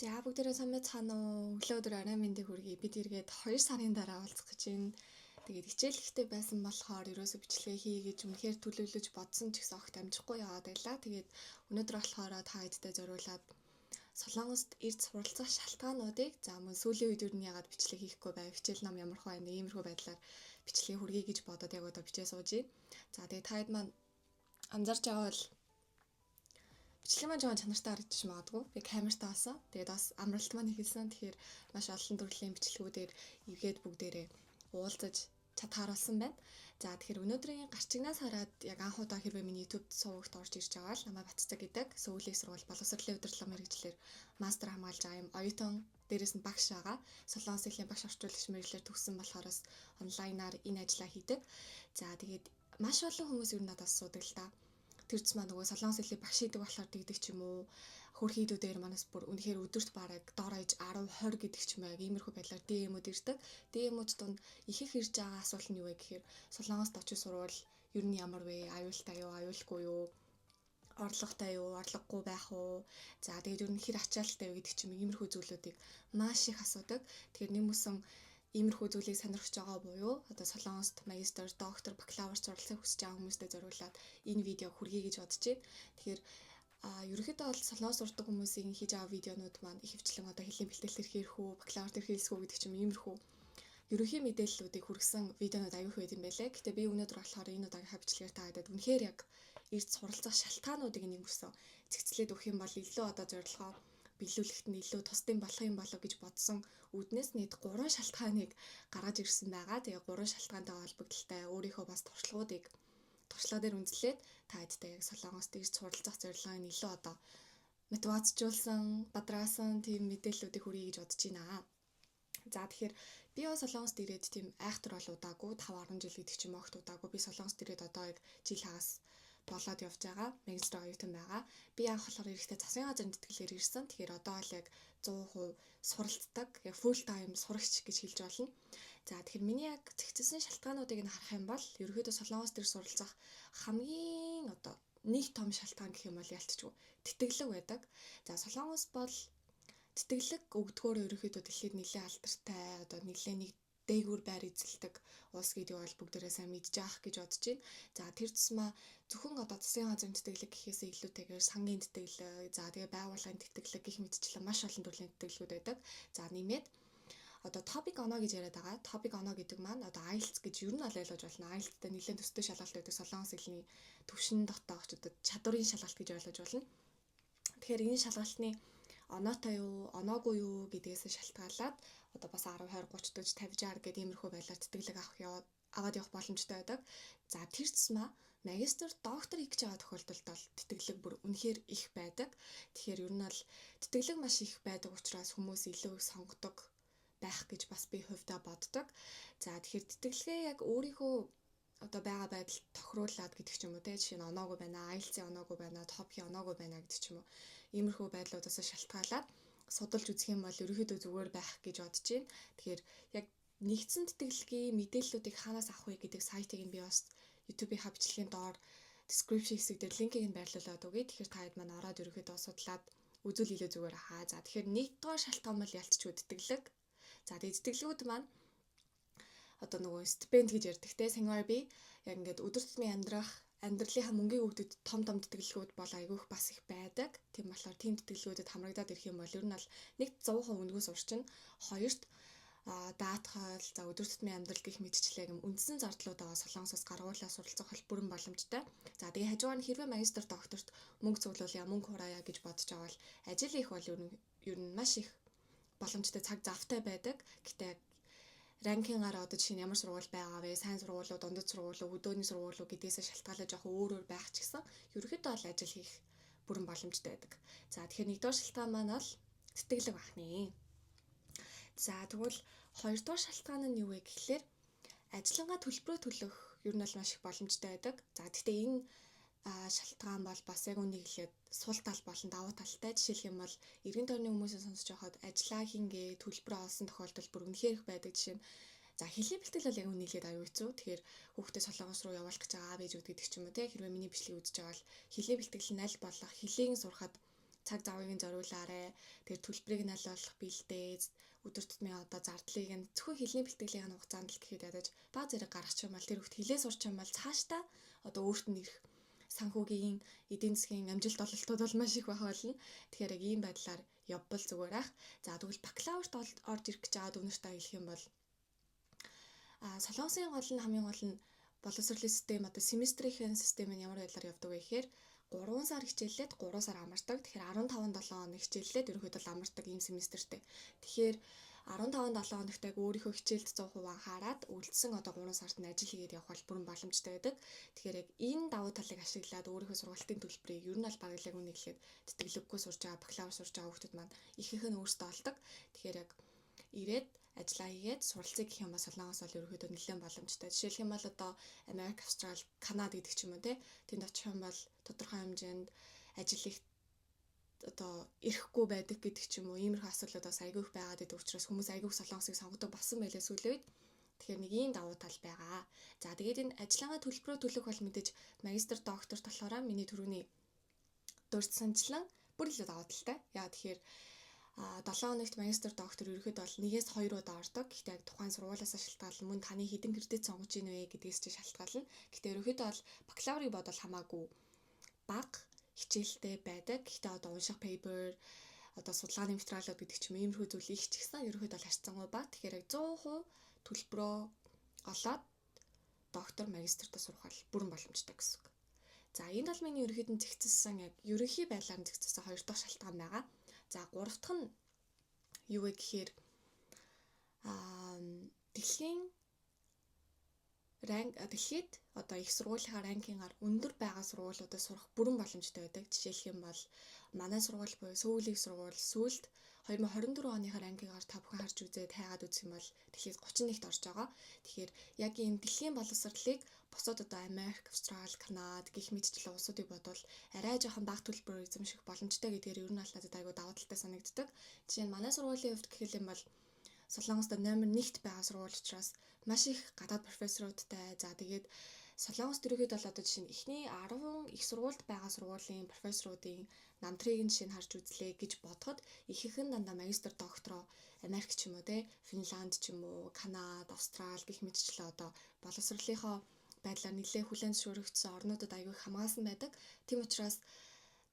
За бүгдээрээ сайн байцгаана уу? Өглөө өдөр арай мэндийг хүргэе. Бид эргээд 2 сарын дараа уулзах гэж байна. Тэгээд хичээл ихтэй байсан болохоор ерөөсө бичлэгээ хий гэж үнэхээр төлөвлөж бодсон ч гэсэн огт амжихгүй яваад байлаа. Тэгээд өнөөдөр болохоор та хэдтэй зориулаад Солонгост ирж суралцах шалтгаануудыг за мөн сүүлийн үед юу нь яагаад бичлэг хийхгүй байв? Хичээл ном ямар хөө байна? Иймэрхүү байдлаар бичлэгээ хүргэе гэж бодоод яг одоо бичээ сууж байна. За тэгээд та хэд маань анзарч байгаа бол бичлэг маань жоохон чанартай харагдаж магадгүй. Би камертаа авсан. Тэгээд бас амралт маань ихэлсэн. Тэгэхээр маш олон төрлийн бичлэгүүдээр эвгээд бүгдээрээ уулзаж тааруулсан байна. За тэгэхээр өнөөдрийн гарчигнаас хараад яг анх удаа хэрвээ миний YouTube сувагт орж ирж байгаа л намайг Баццаг гэдэг Сөүлийн сургууль боловсролын удирдлага мэргэжлэр мастер хамгаалж байгаа юм. Оюутан дээрээс нь багш байгаа. Солонгос хэлний багш орчуулагч мэргэжлэр төгссөн болохоос онлайнаар энэ ажлаа хийдэг. За тэгээд маш олон хүмүүс юу надаас асуудаг л да. Тэр ч маань нөгөө солонгос хэлний багш хийдэг болохоор тэгдэг ч юм уу. Хөрхийдүүдээр манаас бүр үнэхээр өдөрт бараг дор аяж 10 20 гэдэг ч юм аа иймэрхүү байдлаар DM-үүд ирдэг. DM-үүд донд их ирж байгаа асуулт нь юу вэ гэхээр солонгост очиж сурвал ер нь ямар вэ? Аюултай юу, аюулгүй юу? Орлоготой юу, орлогогүй байх уу? За тэгээд ер нь хэр ачаалттай вэ гэдэг ч юм иймэрхүү зүйлүүдийг маш их асуудаг. Тэгэхээр нэмсэн иймэрхүү зүйлийг сонирхож байгаа буюу одоо Солонгост магистр, доктор, бакалавр суралцах хүсэж байгаа хүмүүстээ зориулаад энэ видеог хүргэе гэж бодож байна. Тэгэхээр ерөнхийдөө бол Солонгос сурдаг хүмүүсийн хийж байгаа видеонууд маань ихэвчлэн одоо хэлний бэлтгэл төрх ирэх үү, бакалавр төрх хэлсгүү гэдэг ч юм иймэрхүү ерөнхий мэдээллүүдийг хүргэсэн видеонууд аюух байд юм байлээ. Гэтэ би өнөөдөр болохоор энэ удаагийн бичлэгээр та хэдэд үнэхээр яг эрт суралцах шалтгаануудыг нэмсэн цэгцлээд өгөх юм бол илүү одоо зорилгоо биелүүлэхэд нь илүү тусдын болох юм болов гэж бодсон үүднээс нийт 3 шалтгааныг гаргаж ирсэн байгаа. Тэгээ 3 шалтгаантай холбогдолтой өөрийнхөө бас туршлага дээр үндэслээд та хэдтэй яг Солонгост ирж суралцах зорилгыг илүү одоо мотивацжуулсан, бадраасан тийм мэдээллүүдийг хүргэе гэж бодож байна. За тэгэхээр би Солонгост ирээд тийм айхтар бол удаагүй 5-10 жил гэдэг ч юм огт удаагүй. Би Солонгост ирээд одоо яг жил хагас болоод явж байгаа. Магистр оюутан байгаа. Би анх болохоор эрэхтэй засгийн газрын тэтгэлгээр ирсэн. Тэгэхээр одоо л яг 100% суралцдаг, яг full time сурагч гэж хэлж болно. За тэгэхээр миний яг цэгцэлсэн шалтгаануудыг нь харах юм бол ерөөдөө Солонгост ир суралцах хамгийн одоо нэг том шалтгаан гэх юм бол ялцчихгүй тэтгэлэг байдаг. За Солонгос бол тэтгэлэг өгдгөөр ерөөдөө дэлхийд нэлээд алдартай одоо нэлээд нэг дээгүүр байр эзэлдэг улс гэдэг бол бүгдээрээ сайн мэдж байгаа гэж бодож байна. За тэр тусмаа зөвхөн одоо засгийн газрын тэтгэлэг гэхээсээ илүүтэйгээр сангийн тэтгэлэг, за тэгээ байгууллагын тэтгэлэг гэх мэтчлэн маш олон төрлийн тэтгэлгүүд байдаг. За нэмээд одоо topic ono гэж яриад байгаа. Topic ono гэдэг маань одоо IELTS гэж ер нь ойлгож болно. IELTS-тэй нэлээд төстэй шалгалт байдаг солонгос хэлний төвшин дотоогчдод чадварын шалгалт гэж ойлгож болно. Тэгэхээр энэ шалгалтны оноотой юу, оноогүй юу гэдгээс шалтгаалаад одоо бас 10, 20, 30, 40, 50, 60 гэдэг иймэрхүү байдлаар тэтгэлэг аваад явах боломжтой байдаг. За тэр тусмаа магистр, доктор хийж байгаа тохиолдолд бол тэтгэлэг бүр үнэхээр их байдаг. Тэгэхээр ер нь бол тэтгэлэг маш их байдаг учраас хүмүүс илүү их сонгодог байх гэж бас би хувьдаа боддог. За тэгэхээр тэтгэлгээ яг өөрийнхөө одоо байгаа байдал тохируулаад гэдэг ч юм уу те жишээ нь оноогүй байна, IELTS-ийн оноогүй байна, TOEFL-ийн оноогүй байна гэдэг ч юм уу. Иймэрхүү байдлуудаас шалтгаалаад судалж үзэх юм бол ерөөхдөө зүгээр байх гэж бодож байна. Тэгэхээр яг нэгдсэн тэтгэлгийн мэдээллүүдийг хаанаас авах вэ гэдэг сайтыг нь би бас YouTube-ийн бичлэгийн доор description хэсэг дээр линкийг нь байрлуулад өгье. Тэгэхээр та хэд маань ороод ерөөхдөө судлаад үзүүл илүү зүгээр хаа. За тэгэхээр нэгдүгээр шалтгаан бол ялцчихгүй тэтгэлэг. За тэгээд тэтгэлгүүд маань одоо нөгөө стипенд гэж ярьдаг те Sangwari яг ингээд өдөр тутмын амьдралынхаа мөнгийг өгдөг том тэтгэлгүүд бол айгүйх бас их байдаг. Тийм болохоор тийм тэтгэлгүүдэд хамрагдаад ирэх юм бол ер нь бол нэгт 100% өнгөөс урчин, хоёрт даатгал, за өдөр тутмын амьдрал гэх мэтчлээ гэм үндсэн зардлуудаа Солонгосоос гаргуулаад суралцах хөл бүрэн боломжтой. За тэгээ хажуугаар нь хэрвээ магистр докторт мөнгө цуглуулъя, мөнгө хураая гэж бодож байгаа бол ажил их бол ер нь маш их боломжтой цаг завтай байдаг. Гэтэ ранкингаар одоо жишээ нь ямар сургууль байгаа вэ? Сайн сургууль уу, дундад сургууль уу, өдөөний сургууль уу гэдгээс шалтгаалаад жоохон өөр байх ч гэсэн ерөөхдөө бол ажил хийх бүрэн боломжтой байдаг. За тэгэхээр нэгдүгээр шалтгаан маань бол тэтгэлэг бахны. За тэгвэл хоёрдугаар шалтгаан нь юу вэ гэхлээр ажиллангаа төлбөрөө төлөх ер нь бол маш их боломжтой байдаг. За гэхдээ энэ шалтгаан бол бас яг үнийг хэлээд сул тал болон давуу талтай. Жишээлх юм бол эргэн тойрны хүмүүсээс сонсож байхад ажиллаа хийнгээ төлбөрөө олсон тохиолдол бүр үнэхээр их байдаг. Жишээ нь за хэлний бэлтгэл бол яг үнийг хэлээд аюу хэцүү. Тэгэхээр хүүхдээ Солонгос руу явуулах гэж байгаа аав ээж гэдэг ч юм уу те хэрвээ миний бичлэгийг үзэж байгаа бол хэлний бэлтгэл нь аль болох хэлийг сурахад цаг завыг нь зориулаарэ. Тэгээд төлбөрийг нь аль болох бэлдээ. Өдөр тутмын одоо зардлыг нь зөвхөн хэлний бэлтгэлийн хугацаанд л гэхэд ядаж баг зэрэг гаргачих юм бол тэр хүүхд хэлээ сурч юм бол цаашдаа одоо өөрт нь ирэх санхүүгийн эдийн засгийн амжилт ололтууд бол маш их байх болно. Тэгэхээр яг ийм байдлаар явбал зүгээр ах. За тэгвэл бакалаврт орж ирэх гэж байгаа дүүнэртээ хэлэх юм бол Солонгосын гол нь хамгийн гол нь боловсролын систем одоо семестрийн систем нь ямар байдлаар явдаг вэ гэхээр 3 сар хичээллээд 3 сар амардаг. Тэгэхээр 15-7 хоног хичээллээд ерөнхийдөө амардаг ийм семестртэй. Тэгэхээр 15-7 хоногт яг өөрийнхөө хичээлд 100% анхаарад үлдсэн одоо 3 сард нь ажил хийгээд явах бол бүрэн боломжтой байдаг. Тэгэхээр яг энэ давуу талыг ашиглаад өөрийнхөө сургалтын төлбөрийг ер нь аль баглаг үнэ гэхэд тэтгэлэггүй сурж байгаа, бакалавр сурж байгаа хүмүүс маань ихэнх нь өөрсдөө олдог. Тэгэхээр яг ирээд ажиллаа хийгээд суралцъя гэх юм бол Солонгос бол ерөнхийдөө нэлээд боломжтой. Жишээлх юм бол одоо Америк, Австрали, Канада гэдэг ч юм уу тэнд очих юм бол тодорхой хэмжээнд ажил их одоо ирэхгүй байдаг гэдэг ч юм уу иймэрхүү асуудлууд бас айгүй их байгаад байдаг учраас хүмүүс айгүй их Солонгосыг сонгодог болсон байлээ сүүлийн үед. Тэгэхээр нэг ийм давуу тал байгаа. За тэгээд энэ ажиллагаа төлбөрөө төлөх бол мэдээж магистр, докторт болохоор миний түрүүний дурдсанчлан бүр илүү давуу талтай. Яа тэгэхээр 7 хоногт магистр, доктор ерөөхдөө бол 1-2 удаа ордог. Гэхдээ яг тухайн сургуулиас шалтгаалan мөн таны хэдэн кредит сонгож ийн вэ гэдгээс ч шалтгаална. Гэхдээ ерөөхдөө бол бакалаврыг бодвол хамаагүй бага хичээлтэй байдаг. Гэхдээ одоо унших пейпер, одоо судалгааны материалууд гэдэг ч юм иймэрхүү зүйл их ч гэсэн ерөөхдөө бол харьцангуй бага. Тэгэхээр яг 100% төлбөрөө олоод доктор, магистртаа сурах бол бүрэн боломжтой гэсэн үг. За энэ бол миний ерөөхдөө зэгцэлсэн яг ерөнхий байдлаар зэгцэлсэн 2 дахь шалтгаан байгаа. За 3 дахь нь юу вэ гэхээр дэлхийд одоо их сургуулийнхаа ранкингаар өндөр байгаа сургуулиудад сурах бүрэн боломжтой байдаг. Жишээлх юм бол манай сургууль буюу Сөүлийн сургууль сүүлд 2024 оныхаа ранкингаар та бүхэн харж үзээд хайгаад үзэх юм бол дэлхийд 31-т орж байгаа. Тэгэхээр яг ийм дэлхийн боловсролыг босоод одоо Америк, Австрали, Канада гэх мэтчлэн улсуудыг бодвол арай жоохон бага төлбөрөөр эзэмших боломжтой гэдгээр ер нь бол надад айгүй давуу талтай санагддаг. Жишээ нь манай сургуулийн хувьд гэх юм бол Солонгост номер 1-т байгаа сургууль учраас маш их гадаад профессоруудтай. За тэгээд Солонгост ерөөхдөө бол одоо жишээ нь эхний 10 их сургуульд байгаа сургуулийн профессоруудын намтрыг нь жишээ нь харж үзлээ гэж бодоход ихэнх нь дандаа магистр, доктороо Америк ч юм уу Финланд ч юм уу, Канада, Австрали гэх мэтчлэн одоо боловсролынхоо байдлаар нэлээд хүлээн зөвшөөрөгдсөн орнуудад аягүй хамгаалсан байдаг. Тийм учраас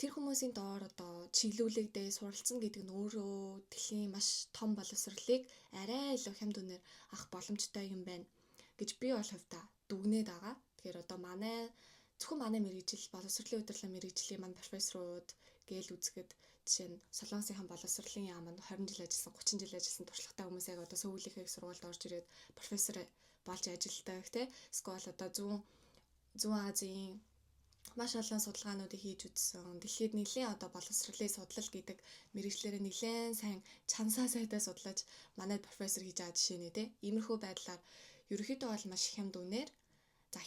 тэр хүмүүсийн доор одоо чиглүүлэгдээ суралцсан гэдэг нь өөрөө дэлхийн маш том боловсролыг арай илүү хямд үнээр авах боломжтой юм байна гэж би бол хувьдаа дүгнээд байгаа. Тэгэхээр одоо зөвхөн манай мэргэжил боловсролын удирдлага мэргэжлийн маань профессорууд гээл үзэхэд жишээ нь Солонгосын боловсролын яамд 20 жил ажилласан, 30 жил ажилласан туршлагатай хүмүүс яг одоо Сөүлийнхээ их сургуульд орж ирээд профессор болж ажилтдаг эсвэл одоо зүүн Азийн маш олон судалгаануудыг хийж үзсэн. Дэлхийд нэлийн одоо боловсролын судлал гэдэг мэргэжлэрээ нэлээд сайн чансаа сайдаа судлаж манай профессор хийж байгаа жишээ нэ иймэрхүү байдлаар ерөөхдөө бол маш хямд үнээр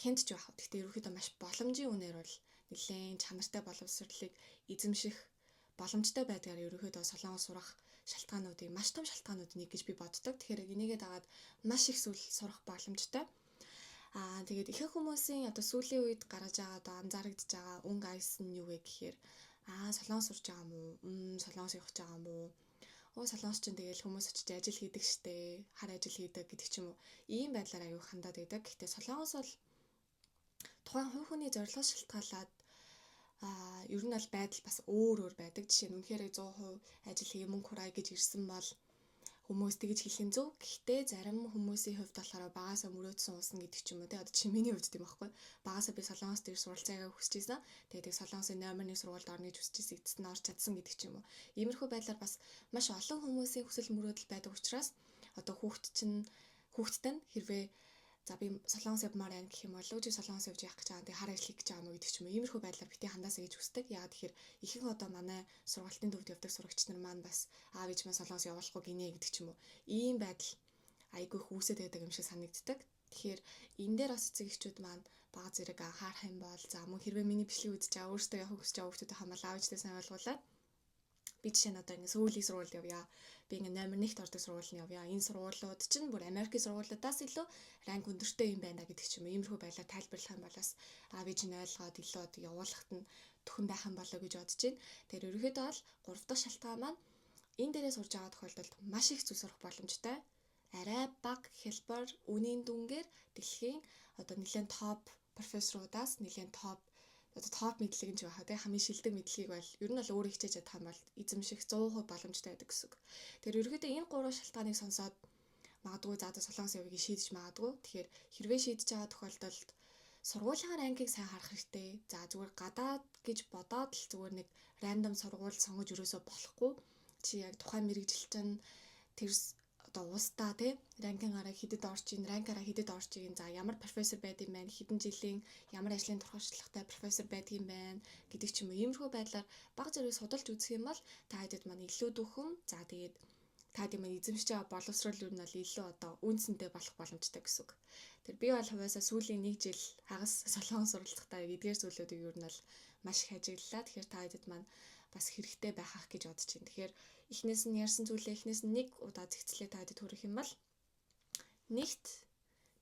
хямд ч байх. Гэхдээ ерөөхдөө маш боломжийн үнээр бол нэлээд чанартай боловсролыг эзэмших боломжтой байдгаар ерөөхдөө Солонгос сурах шалтгаануудыг маш том шалтгаанууд нэг гэж би боддог. Тэгэхээр энийгээ дагаад маш их сурах боломжтой. Тэгээд ихэнх хүмүүсийн одоо сүүлийн үед гараж байгаа одоо анзаарэгдэж байгаа өнгө айс нь юу вэ гэхээр Солонгос сурж байгаа юм уу? Солонгос явах гэж байгаа юм уу? Солонгос чинь тэгэл хүмүүс очиж ажил хийдэг штэ, хар ажил хийдэг гэдэг ч юм уу. Ийм байдлаар аюу хандаад байдаг. Гэхдээ Солонгос бол тухайн хувь хүний зорилгоос шалтгаалаад ер нь бол байдал бас өөр байдаг. Жишээ нь үнэхээр 100% ажил хий мөнгө хураа гэж ирсэн бол хүмүүс тэгж хэлэх нь зөв. Гэхдээ зарим хүмүүсийн хувьд болохоор багасаа мөрөөдсөн уусан гэдэг ч юм уу одоо чи миний хувьд тийм байхгүй. Багасаа би Солонгост ир суралцаагаа хүсэж байсан. Тэгээд Солонгосын номер 1 сургуульд орно гэж хүсэж байсан. Эцэст нь орч чадсан гэдэг ч юм уу. Иймэрхүү байдлаар бас маш олон хүмүүсийн хүсэл мөрөөдөл байдаг учраас одоо хүүхдтэй нь хэрвээ за би Солонгос явмаар байна гэх юм бол чи Солонгос явж явах гэж байгаа. Тэгээ хар ажил хийх гэж байгаа мó гэдэг ч юм уу. Иймэрхүү байдлаар бити хандаасаа гэж хүсдэг. Яагаад тэгэхээр ихэнх одоо манай сургалтын төвд явдаг сурагч нар маань бас аав ээж маань Солонгос явуулахгүй гинэ гэдэг ч юм уу. Ийм байдал айгүй хүүсэд байдаг юм шиг санагддаг. Тэгэхээр энэ дээр бас эцэг эхчүүд маань бага зэрэг анхаарах юм бол за мөн хэрвээ миний бичлэг үзэж байгаа өөртөө явах хүсэж байгаа хүмүүстэй хамаал аав ээжтэй сайн ойлгуулад Би жишээ нь одоо ингэ сүүлийн сургуульд явъя. Би ингэ номер 1-т ордог сургуульд явъя. Энэ сургуулиуд чинь бүр Америкийн сургуулиудаас илүү ранг өндөртэй юм байна гэдэг ч юм уу. Иймэрхүү байдлаар тайлбарлах юм болоос би чинь ойлгоод илүү одоо явуулахад нь төхөн байх юм болоо гэж бодож байна. Тэгэхээр ерөнхийдөө бол 3 дахь шалтгаан маань энэ дээрээ сурж байгаа тохиолдолд маш их зүйл сурах боломжтой. Арай бага хэлбэр үнийн дүнгээр дэлхийн одоо нэлээд топ профессорудаас нэлээд топ мэдлэг гэж байна. Хамгийн шилдэг мэдлэгийг бол ер нь бол өөрөө хичээж чадах юм бол эзэмших 100% боломжтой байдаг гэсэн үг. Тэгэхээр ерөнхийдөө энэ 3 шалтгааныг сонсоод магадгүй солонгос явъя шийдэж магадгүй. Тэгэхээр хэрвээ шийдэж байгаа тохиолдолд сургуулийн рангийг сайн харах хэрэгтэй. За зүгээр гадаад гэж бодоод л зүгээр нэг рандом сургууль сонгож өрөөсөө болохгүй. Чи яг тухайн мэрэгжилчин тэр одоо уустаа тий ранкингараа хідэд орж ийн, ранкаараа хідэд орж ийн. За ямар профессор байдаг юм байна, хэдэн жилийн ямар ажлын туршлагатай профессор байдаг юм байна гэдэг ч юм уу. Иймэрхүү байдлаар бага зэрэг судалж үзэх юм бол та хэдэд маань илүү дөхөн. За тэгээд та хэдэд маань эзэмшиж байгаа боловсрол юу нь бол илүү одоо үнцэнтэй болох боломжтой гэсэн үг. Тэр би бол хувьяасаа сүүлийн 1 жил хагас солонгос суралцахтаа эдгээр зүйлүүдийг юу нь бол маш их ажиглалаа. Тэгэхээр та хэдэд маань бас хэрэгтэй байхах гэж бодож байна. Тэгэхээр эхнээс нь ярьсан зүйлээ эхнээс нь нэг удаа зэгцлээ та хэдэд хүрэх юм бол нэгт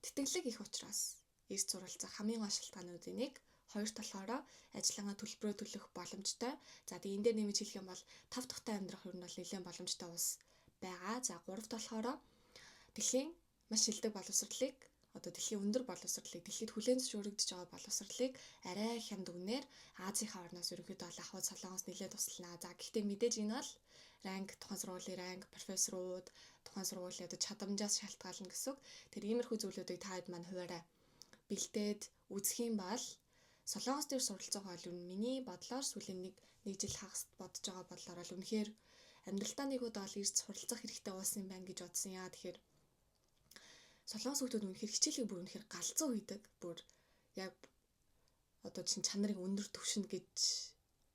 тэтгэлэг их учраас эрс суралцах хамгийн гол шалтгаануудын нэг, хоёрт болохоор ажиллагаа төлбөрөө төлөх боломжтой. За тэгээ энэ дээр нэмж хэлэх юм бол 5 дахьтай амьдрах юу нь бол нэлээд боломжтой ус байгаа. За 3-т болохоор дэлхийн маш шилдэг боловсролыг одоо дэлхийн өндөр боловсролыг дэлхийд хүлээн зөвшөөрөгдөж байгаа боловсролыг арай хямд үгнээр Азийнхаа орноос ерөнхийдөө бол ахуй солонгос нэлээд туслана. За гэхдээ мэдээж энэ бол ранг тухайн сургуулийн ранг профессорууд тухайн сургуулийн одоо чадамжаас шалтгаална гэсэн. Тэр иймэрхүү зүйлүүдийг та хэд маань хуваараа бэлдээд үзэх юм бол солонгос дээр суралцах бол миний бодлоор сүүлийн нэг жил хагас бодож байгаа бодлоор бол үнэхээр амьдралтаа нэг удаа л ирж суралцах хэрэгтэй уусан юм байна гэж бодсон яа. Тэгэхээр солонгос хүмүүс үнэхээр хичээлийг бүр үнэхээр галзуу хийдэг. Бүр яг одоо чинь чанарыг өндөр түвшинд гэж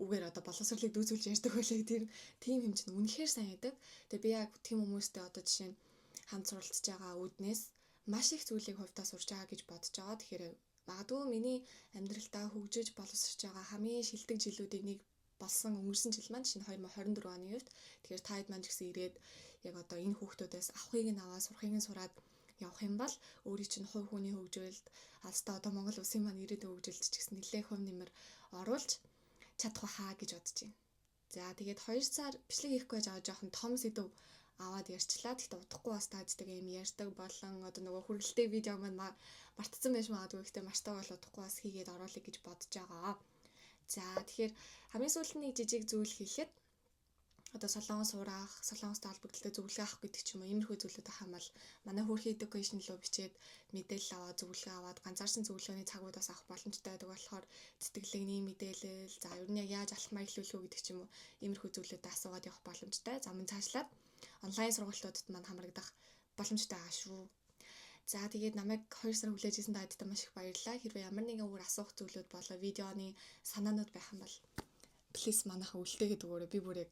үгээр одоо боловсролыг дүүцүүлж ярьдаг байлаа. Тэр тийм хэмжээнд үнэхээр сайн байдаг. Тэгээ би яг тийм хүмүүстэй одоо жишээ нь хамт суралцж байгаа үүднээс маш их зүйлийг хувьдаа сурч байгаа гэж бодож байгаа. Тэгэхээр магадгүй миний амьдралтаа хөгжиж боловсрч байгаа хамгийн шилдэг жилүүдийн нэг болсон өнгөрсөн жил маань шинэ 2024 оны үед. Тэгэхээр та хэд маань ч гэсэн ирээд яг одоо энэ хүүхдүүдээс авахыг нь аваа, сурахыг нь сураад явах юм бол өөрийн чинь хувь хүний хөгжүүлэлт алстаа одоо Монгол улсын маань ирээдүйн хөгжүүлэлт ч гэсэн нэлээд хөв нэмэр оруулж чадах хаа гэж бодож байна. За тэгээд 2 сар бичлэг хийхгүй жаа жоохон том сэдв аваад ярьчлаа. Гэхдээ удахгүй бас тааддаг юм ярьдаг болон одоо нөгөө хүргэлтэй видео маань мартсан байж магадгүй. Гэхдээ мартаа бол удахгүй бас хийгээд оруулах гэж бодож байгаа. За тэгэхээр хамгийн сүүлд нэг жижиг зүйл хийхэд одоо солонгос сурах, солонгостой холбогдолтой зөвлөгөө авах гэдэг ч юм уу иймэрхүү зүйлүүд авах юм бол манай Хөөрхий education руу бичээд мэдээлэл аваад зөвлөгөө аваад ганцаарсан зөвлөгөөний цагуудаас авах боломжтой байдаг болохоор цэцгэлэгний мэдээлэл, за ер нь яаж алхмаа эхлүүлэх үү гэдэг ч юм уу иймэрхүү зүйлүүдэд асуугаад явах боломжтой. За мөн цаашлаад онлайн сургалтуудад маань хамрагдах боломжтой байгаа шүү. За тэгээд намайг 2 сар хүлээж ирсэн таадтай маш их баярлалаа. Хэрвээ ямар нэгэн өөр асуух зүйлүүд болоо видеоны санаанууд байх юм бол плиз манайхаа үлдээгээд өгөөрэй. Би бүр яг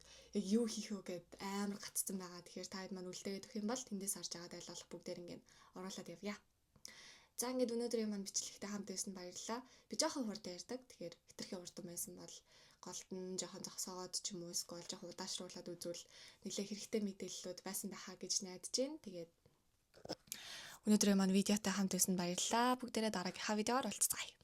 юу хийх вэ гэд амар гаццсан байгаа. Тэгэхээр та хэд маань үлдээгээд өгөх юм бол тэндээс харж байгаа дайлалх бүгдээр ингээд оруулаад явъя. За ингээд өнөөдрийн маань бичлэгтэй хамт байсан баярлалаа. Би жоохон хурдан ярьдаг. Тэгэхээр хитрхи хурдан байсан бол голд нь жоохон зогсоогоод ч юм уу эсвэл жоохон удаашруулад үзвэл нэлээ хэрэгтэй мэдээллүүд байсан байхаа гэж найдаж байна. Тэгээд өнөөдрийн маань видеотой хамт байсан баярлалаа. Бүгдээрээ дараагийнхаа видеоор уулзцгаая.